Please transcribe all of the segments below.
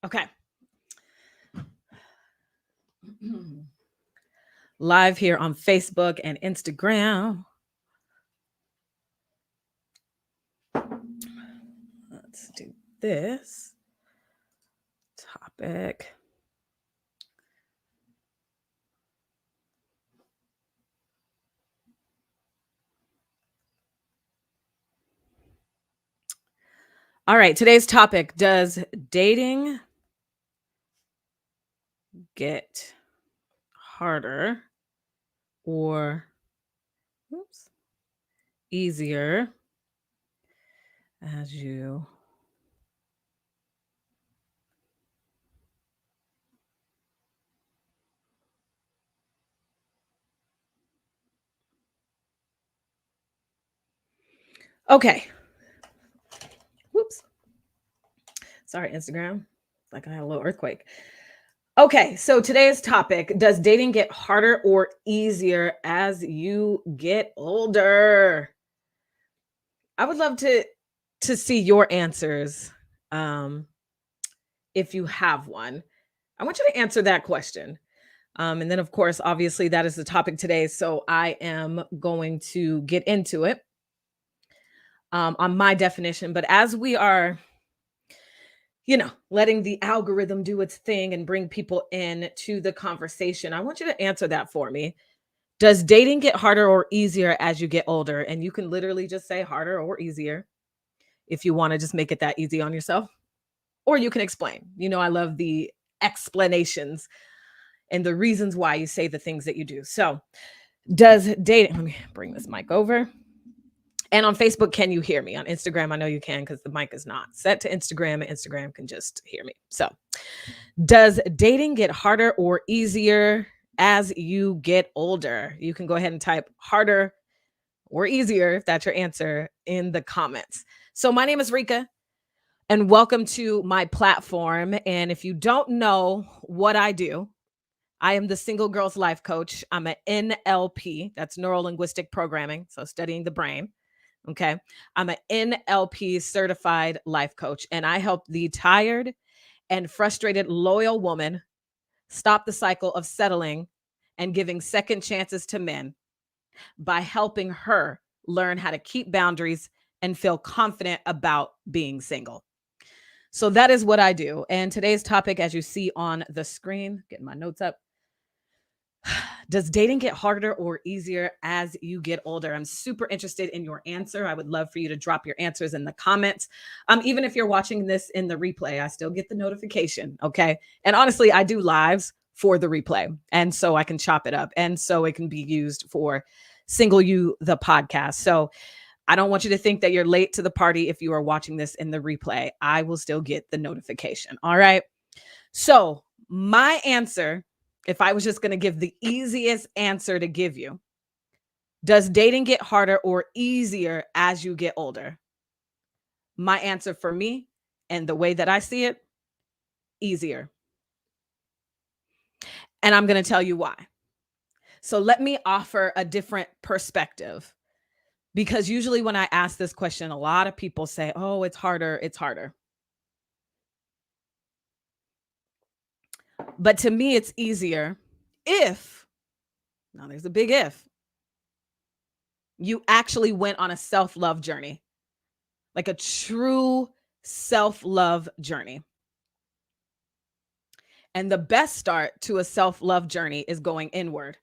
Okay. Live here on Facebook and Instagram. Let's do this topic. All right, today's topic: does dating get harder or easier as you Okay. Whoops. Sorry, Instagram. Like I had a little earthquake. Okay, so today's topic: does dating get harder or easier as you get older? I would love to see your answers. Um, if you have one, I want you to answer that question. And then, of course, obviously, that is the topic today. So I am going to get into it on my definition. But as we are, letting the algorithm do its thing and bring people in to the conversation, I want you to answer that for me. Does dating get harder or easier as you get older? And you can literally just say harder or easier if you want to just make it that easy on yourself, or you can explain. I love the explanations and the reasons why you say the things that you do. So, does dating, let me bring this mic over. And on Facebook, can you hear me? On Instagram, I know you can because the mic is not set to Instagram, and Instagram can just hear me. So, does dating get harder or easier as you get older? You can go ahead and type harder or easier if that's your answer in the comments. So, my name is Reka, and welcome to my platform. And if you don't know what I do, I am the single girls life coach. I'm an NLP, that's neuro linguistic programming, so studying the brain. Okay. I'm an NLP certified life coach, and I help the tired and frustrated loyal woman stop the cycle of settling and giving second chances to men by helping her learn how to keep boundaries and feel confident about being single. So that is what I do. And today's topic, as you see on the screen, getting my notes up: does dating get harder or easier as you get older? I'm super interested in your answer. I would love for you to drop your answers in the comments. Even if you're watching this in the replay, I still get the notification. Okay. And honestly, I do lives for the replay. And so I can chop it up. And so it can be used for Single You, the podcast. So I don't want you to think that you're late to the party if you are watching this in the replay. I will still get the notification. All right. So my answer, if I was just going to give the easiest answer to give you, does dating get harder or easier as you get older? My answer for me, and the way that I see it, easier. And I'm going to tell you why. So let me offer a different perspective, because usually when I ask this question, a lot of people say, oh, it's harder. It's harder. But to me, it's easier if, now there's a big if, you actually went on a self-love journey, like a true self-love journey. And the best start to a self-love journey is going inward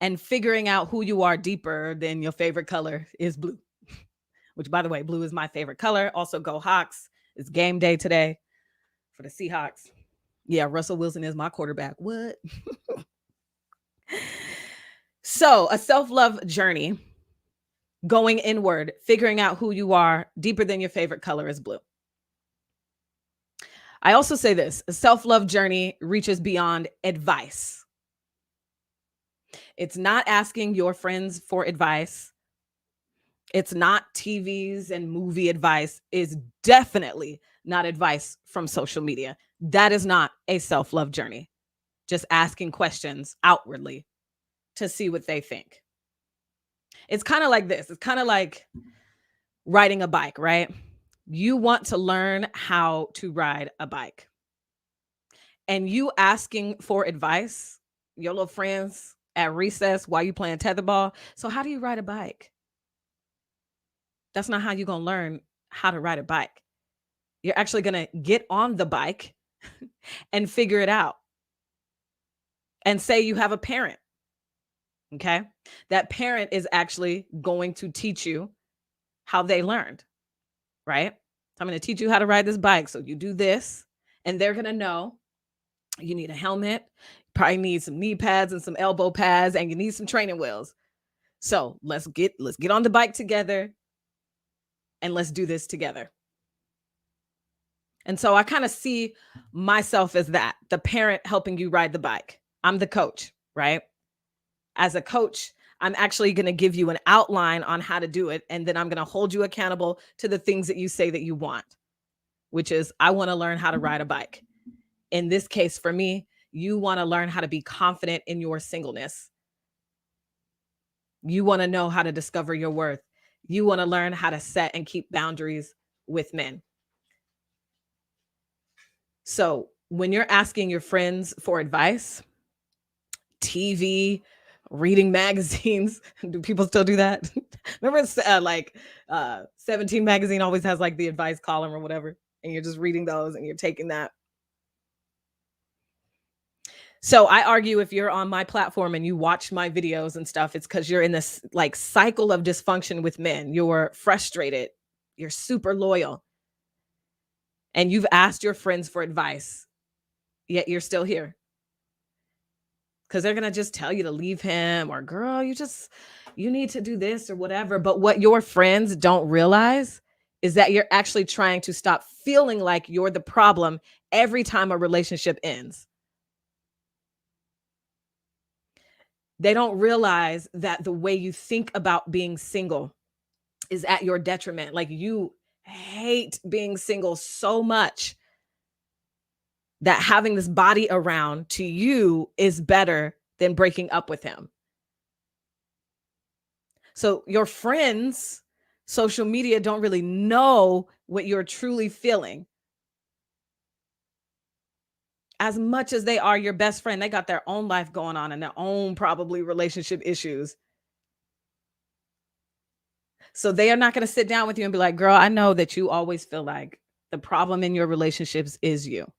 and figuring out who you are deeper than your favorite color is blue, which, by the way, blue is my favorite color. Also, go Hawks. It's game day today for the Seahawks. Yeah, Russell Wilson is my quarterback. What? So, a self-love journey, going inward, figuring out who you are deeper than your favorite color is blue. I also say this: a self-love journey reaches beyond advice. It's not asking your friends for advice. It's not TVs and movie advice. Is definitely not advice from social media. That is not a self-love journey. Just asking questions outwardly to see what they think. It's kind of like this. It's kind of like riding a bike, right? You want to learn how to ride a bike, and you asking for advice, your little friends at recess while you playing tetherball. So how do you ride a bike? That's not how you're going to learn how to ride a bike. You're actually going to get on the bike and figure it out. And say you have a parent, okay? That parent is actually going to teach you how they learned, right? So I'm going to teach you how to ride this bike. So you do this, and they're going to know you need a helmet, probably need some knee pads and some elbow pads, and you need some training wheels. So let's get on the bike together and let's do this together. And so I kind of see myself as that, the parent helping you ride the bike. I'm the coach, right? As a coach, I'm actually going to give you an outline on how to do it. And then I'm going to hold you accountable to the things that you say that you want, which is, I want to learn how to ride a bike. In this case, for me, you want to learn how to be confident in your singleness. You want to know how to discover your worth. You want to learn how to set and keep boundaries with men. So when you're asking your friends for advice, TV, reading magazines, do people still do that? Remember, 17 magazine always has like the advice column or whatever, and you're just reading those and you're taking that. So I argue, if you're on my platform and you watch my videos and stuff, it's because you're in this like cycle of dysfunction with men. You're frustrated, you're super loyal, and you've asked your friends for advice, yet you're still here. Because they're gonna just tell you to leave him, or girl, you need to do this or whatever. But what your friends don't realize is that you're actually trying to stop feeling like you're the problem every time a relationship ends. They don't realize that the way you think about being single is at your detriment. Like, you hate being single so much that having this body around to you is better than breaking up with him. So your friends, social media, don't really know what you're truly feeling. As much as they are your best friend, they got their own life going on and their own probably relationship issues. So they are not going to sit down with you and be like, girl, I know that you always feel like the problem in your relationships is you.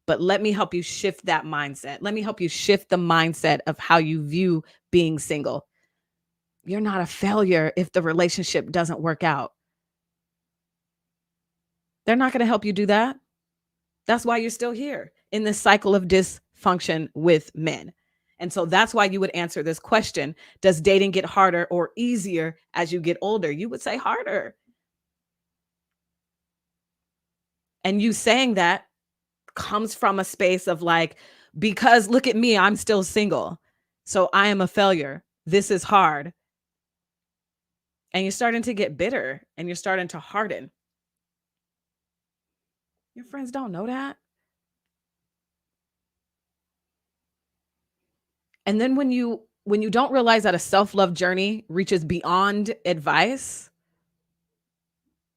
But let me help you shift that mindset. Let me help you shift the mindset of how you view being single. You're not a failure if the relationship doesn't work out. They're not going to help you do that. That's why you're still here in this cycle of dysfunction with men. And so that's why you would answer this question: does dating get harder or easier as you get older? You would say harder. And you saying that comes from a space of like, because look at me, I'm still single. So I am a failure. This is hard. And you're starting to get bitter and you're starting to harden. Your friends don't know that. And then when you don't realize that a self-love journey reaches beyond advice,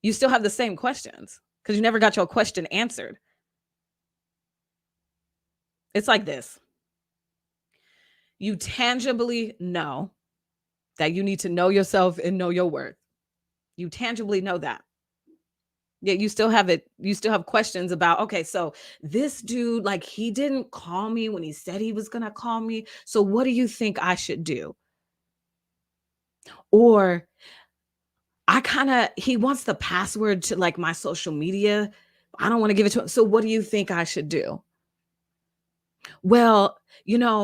you still have the same questions because you never got your question answered. It's like this. You tangibly know that you need to know yourself and know your worth. You tangibly know that. Yet you still have it. You still have questions about, okay, so this dude, like, he didn't call me when he said he was going to call me. So what do you think I should do? Or he wants the password to like my social media. I don't want to give it to him. So what do you think I should do? Well,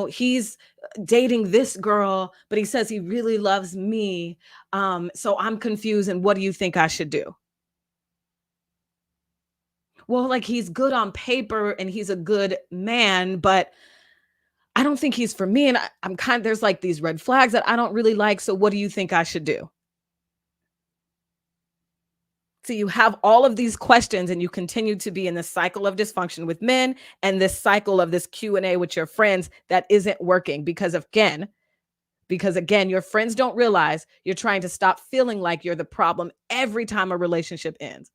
he's dating this girl, but he says he really loves me. So I'm confused. And what do you think I should do? Well, like, he's good on paper and he's a good man, but I don't think he's for me. And there's like these red flags that I don't really like. So what do you think I should do? So you have all of these questions and you continue to be in this cycle of dysfunction with men and this cycle of this Q&A with your friends that isn't working because again, your friends don't realize you're trying to stop feeling like you're the problem every time a relationship ends.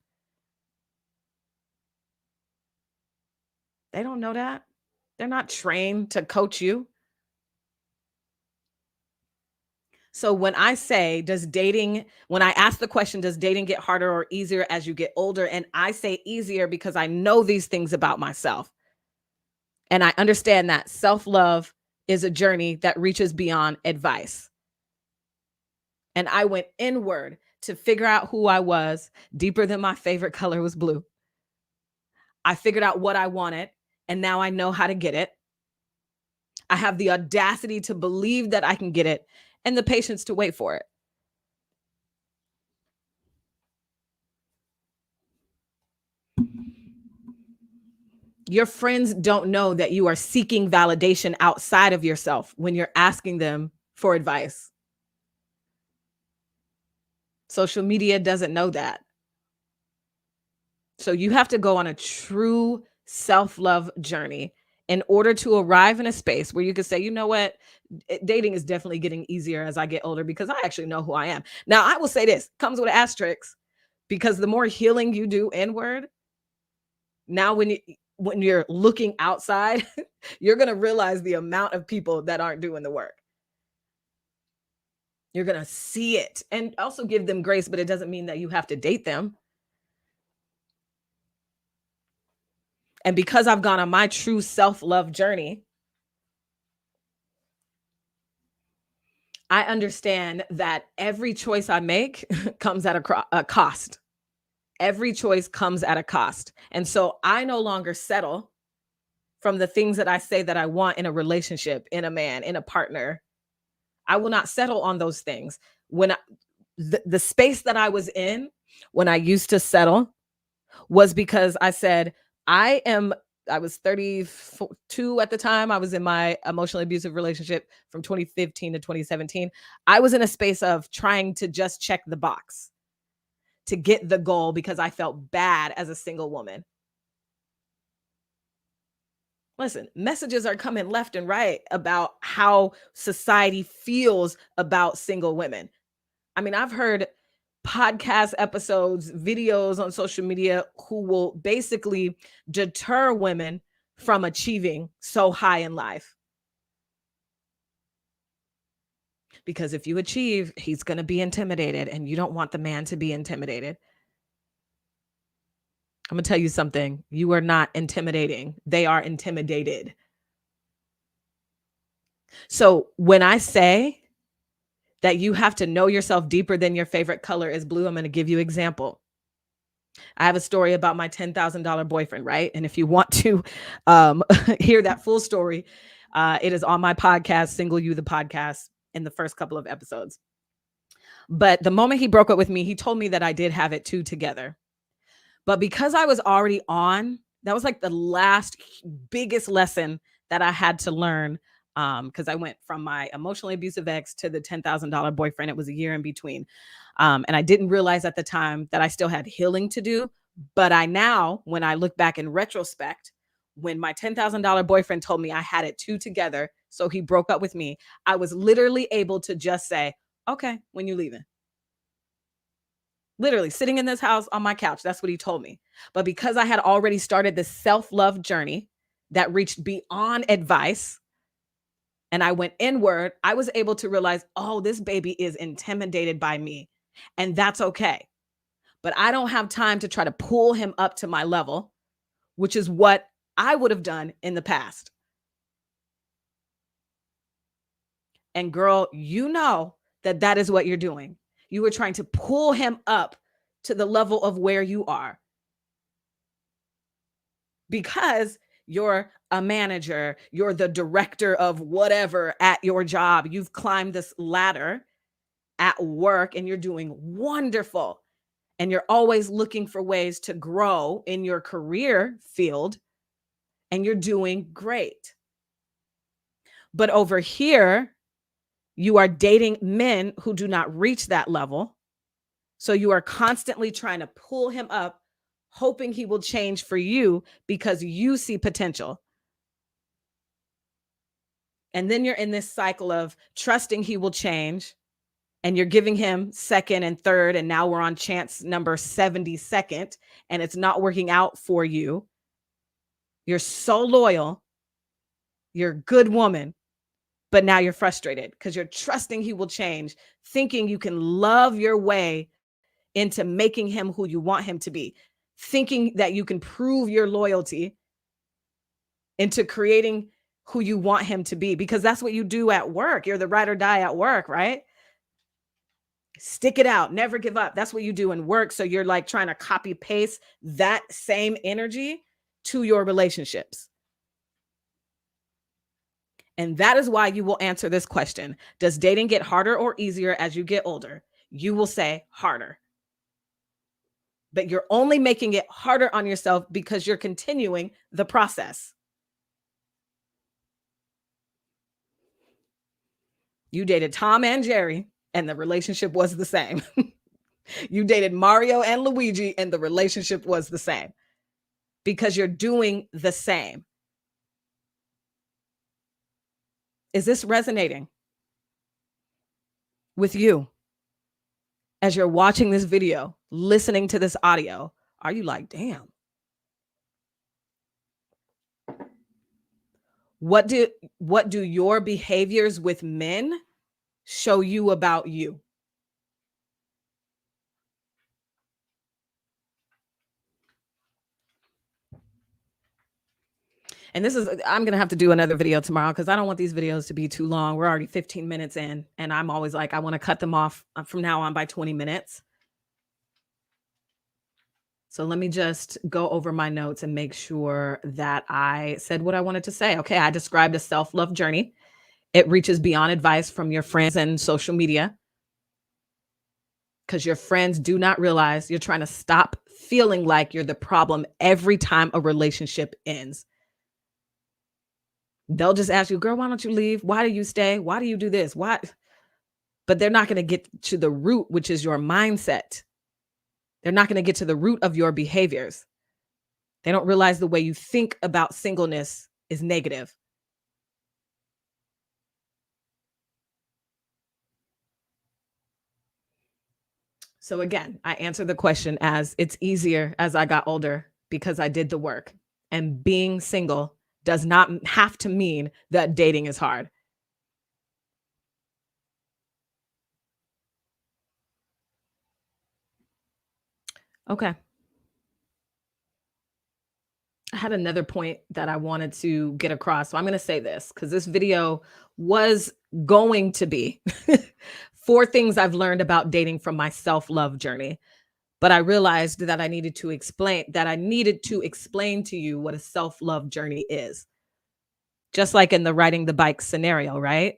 They don't know that. They're not trained to coach you. So when I say, when I ask the question, does dating get harder or easier as you get older? And I say easier because I know these things about myself. And I understand that self love is a journey that reaches beyond advice. And I went inward to figure out who I was deeper than my favorite color was blue. I figured out what I wanted, and now I know how to get it. I have the audacity to believe that I can get it and the patience to wait for it. Your friends don't know that you are seeking validation outside of yourself when you're asking them for advice. Social media doesn't know that. So you have to go on a true self-love journey in order to arrive in a space where you can say, you know what, dating is definitely getting easier as I get older because I actually know who I am. Now, I will say this comes with asterisks because the more healing you do inward, now when you're looking outside, you're going to realize the amount of people that aren't doing the work. You're going to see it and also give them grace, but it doesn't mean that you have to date them. And because I've gone on my true self-love journey, I understand that every choice I make comes at a cost. Every choice comes at a cost. And so I no longer settle from the things that I say that I want in a relationship, in a man, in a partner. I will not settle on those things. When the space that I was in when I used to settle was because I said, I was 32 at the time. I was in my emotionally abusive relationship from 2015 to 2017. I was in a space of trying to just check the box to get the goal because I felt bad as a single woman. Listen, messages are coming left and right about how society feels about single women. I mean, I've heard podcast episodes, videos on social media who will basically deter women from achieving so high in life. Because if you achieve, he's going to be intimidated, and you don't want the man to be intimidated. I'm going to tell you something. You are not intimidating. They are intimidated. So when I say that you have to know yourself deeper than your favorite color is blue, I'm going to give you an example. I have a story about my $10,000 boyfriend, right? And if you want to hear that full story, it is on my podcast, Single You, the podcast, in the first couple of episodes. But the moment he broke up with me, he told me that I did have it two together. But because I was already on, that was like the last biggest lesson that I had to learn, because I went from my emotionally abusive ex to the $10,000 boyfriend. It was a year in between. And I didn't realize at the time that I still had healing to do. But I now, when I look back in retrospect, when my $10,000 boyfriend told me I had it two together, so he broke up with me, I was literally able to just say, okay, when you leaving? Literally sitting in this house on my couch. That's what he told me. But because I had already started this self-love journey that reached beyond advice and I went inward, I was able to realize, oh, this baby is intimidated by me. And that's okay. But I don't have time to try to pull him up to my level, which is what I would have done in the past. And girl, you know that that is what you're doing. You were trying to pull him up to the level of where you are because you're a manager, you're the director of whatever at your job. You've climbed this ladder at work and you're doing wonderful. And you're always looking for ways to grow in your career field and you're doing great. But over here, you are dating men who do not reach that level. So you are constantly trying to pull him up, hoping he will change for you because you see potential. And then you're in this cycle of trusting he will change. And you're giving him second and third. And now we're on chance number 72nd, and it's not working out for you. You're so loyal. You're a good woman, but now you're frustrated because you're trusting he will change, thinking you can love your way into making him who you want him to be, thinking that you can prove your loyalty into creating who you want him to be, because that's what you do at work. You're the ride or die at work, right? Stick it out, never give up. That's what you do in work. So you're like trying to copy paste that same energy to your relationships. And that is why you will answer this question. Does dating get harder or easier as you get older? You will say harder. But you're only making it harder on yourself because you're continuing the process. You dated Tom and Jerry, and the relationship was the same. You dated Mario and Luigi, and the relationship was the same because you're doing the same. Is this resonating with you as you're watching this video, listening to this audio? Are you like, damn? What do your behaviors with men show you about you? And this is, I'm going to have to do another video tomorrow because I don't want these videos to be too long. We're already 15 minutes in, and I'm always like, I want to cut them off from now on by 20 minutes. So let me just go over my notes and make sure that I said what I wanted to say. Okay, I described a self-love journey. It reaches beyond advice from your friends and social media because your friends do not realize you're trying to stop feeling like you're the problem every time a relationship ends. They'll just ask you, girl, why don't you leave? Why do you stay? Why do you do this? Why? But they're not going to get to the root, which is your mindset. They're not going to get to the root of your behaviors. They don't realize the way you think about singleness is negative. So again, I answer the question as it's easier as I got older because I did the work. And being single does not have to mean that dating is hard. Okay. I had another point that I wanted to get across. So I'm going to say this because this video was going to be 4 things I've learned about dating from my self-love journey. But I realized that I needed to explain to you what a self-love journey is. Just like in the riding the bike scenario, right?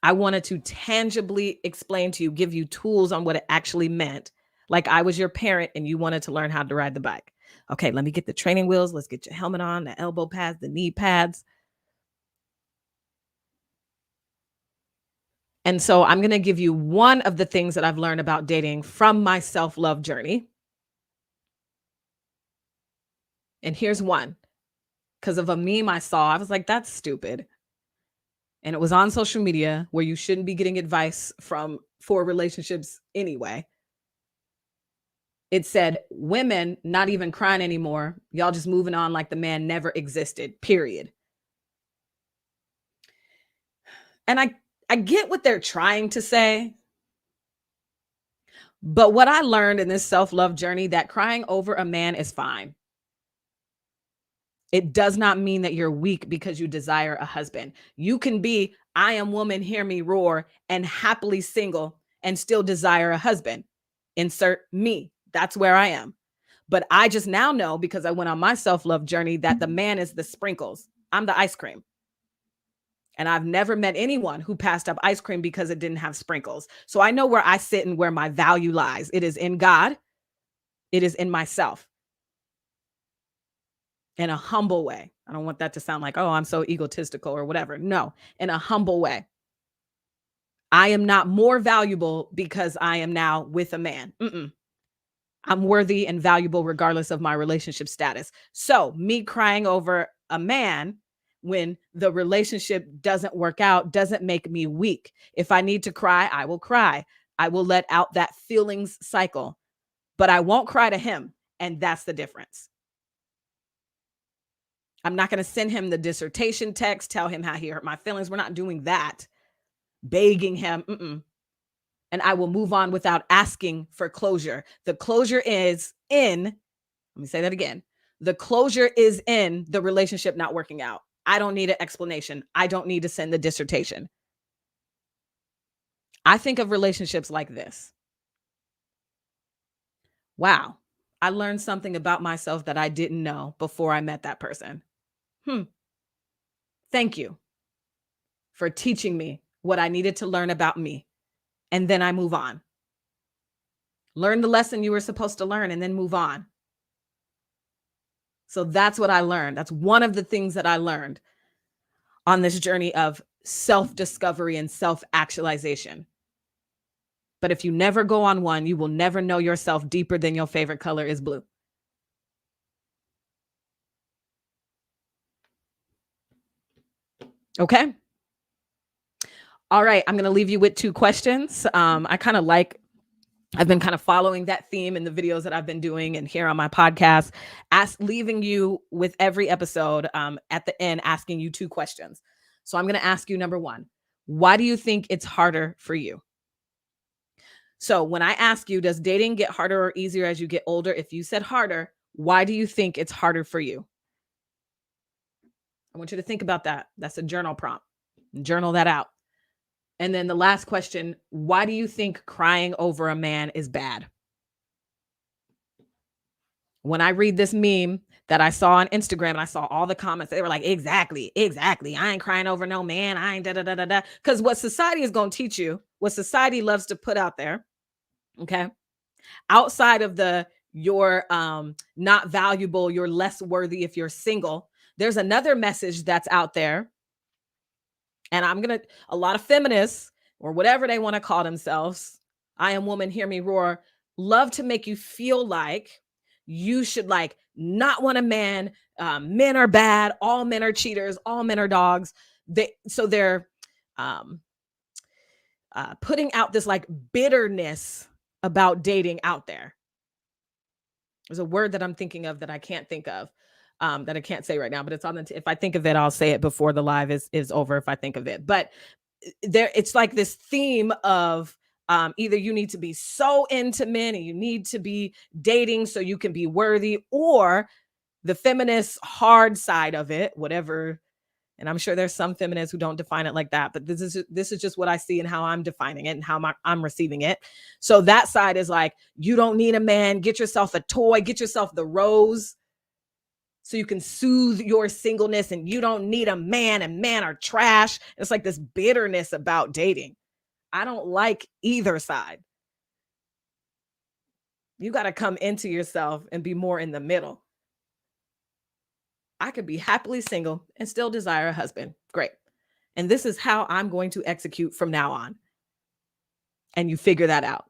I wanted to tangibly explain to you, give you tools on what it actually meant. Like I was your parent and you wanted to learn how to ride the bike. Okay, let me get the training wheels. Let's get your helmet on, the elbow pads, the knee pads. And so I'm going to give you one of the things that I've learned about dating from my self-love journey. And here's one. Because of a meme I saw, I was like, that's stupid. And it was on social media where you shouldn't be getting advice from for relationships anyway. It said, women not even crying anymore. Y'all just moving on like the man never existed, period. And I get what they're trying to say. But what I learned in this self-love journey, that crying over a man is fine. It does not mean that you're weak because you desire a husband. You can be, I am woman, hear me roar, and happily single and still desire a husband. Insert me. That's where I am. But I just now know, because I went on my self-love journey, that the man is the sprinkles. I'm the ice cream. And I've never met anyone who passed up ice cream because it didn't have sprinkles. So I know where I sit and where my value lies. It is in God. It is in myself. In a humble way. I don't want that to sound like, oh, I'm so egotistical or whatever. No, in a humble way. I am not more valuable because I am now with a man. I'm worthy and valuable regardless of my relationship status. So me crying over a man when the relationship doesn't work out doesn't make me weak. If I need to cry, I will cry. I will let out that feelings cycle, but I won't cry to him. And that's the difference. I'm not going to send him the dissertation text, tell him how he hurt my feelings. We're not doing that. Begging him. And I will move on without asking for closure. The closure is in, let me say that again. The closure is in the relationship not working out. I don't need an explanation. I don't need to send the dissertation. I think of relationships like this. Wow, I learned something about myself that I didn't know before I met that person. Thank you for teaching me what I needed to learn about me. And then I move on. Learn the lesson you were supposed to learn and then move on. So that's what I learned. That's one of the things that I learned on this journey of self-discovery and self-actualization. But if you never go on one, you will never know yourself deeper than your favorite color is blue. Okay. All right. I'm going to leave you with 2 questions. I've been kind of following that theme in the videos that I've been doing and here on my podcast, leaving you with every episode at the end, asking you 2 questions. So I'm going to ask you, number 1, why do you think it's harder for you? So when I ask you, does dating get harder or easier as you get older? If you said harder, why do you think it's harder for you? I want you to think about that. That's a journal prompt. Journal that out. And then the last question, why do you think crying over a man is bad? When I read this meme that I saw on Instagram and I saw all the comments, they were like, exactly. I ain't crying over no man. I ain't da da da da da. Because what society is going to teach you, what society loves to put out there, okay, outside of you're not valuable, you're less worthy if you're single, there's another message that's out there. And a lot of feminists or whatever they want to call themselves, I am woman, hear me roar, love to make you feel like you should like not want a man. Men are bad. All men are cheaters. All men are dogs. They're putting out this like bitterness about dating out there. There's a word that I'm thinking of that I can't think of. That I can't say right now, but it's on if I think of it, I'll say it before the live is over if I think of it. But it's like this theme of either you need to be so into men and you need to be dating so you can be worthy, or the feminist hard side of it, whatever. And I'm sure there's some feminists who don't define it like that, but this is just what I see and how I'm defining it and how I'm receiving it. So that side is like, you don't need a man, get yourself a toy, get yourself the rose, so you can soothe your singleness, and you don't need a man, and men are trash. It's like this bitterness about dating. I don't like either side. You got to come into yourself and be more in the middle. I could be happily single and still desire a husband. Great. And this is how I'm going to execute from now on. And you figure that out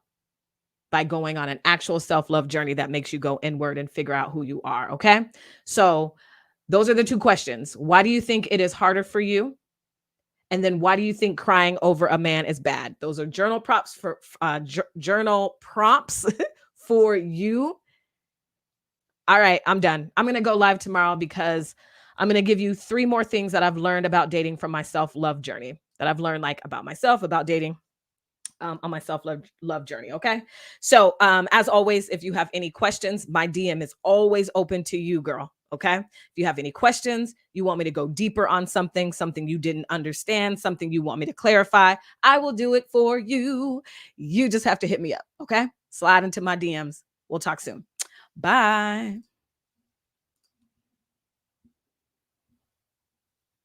by going on an actual self-love journey that makes you go inward and figure out who you are. Okay. So those are the 2 questions. Why do you think it is harder for you? And then why do you think crying over a man is bad? Those are journal prompts for you. All right, I'm done. I'm going to go live tomorrow because I'm going to give you 3 more things that I've learned about dating from my self-love journey, that I've learned like about myself, about dating, on my self-love journey. Okay. So, as always, if you have any questions, my DM is always open to you, girl. Okay. If you have any questions, you want me to go deeper on something you didn't understand, something you want me to clarify, I will do it for you. You just have to hit me up. Okay. Slide into my DMs. We'll talk soon. Bye.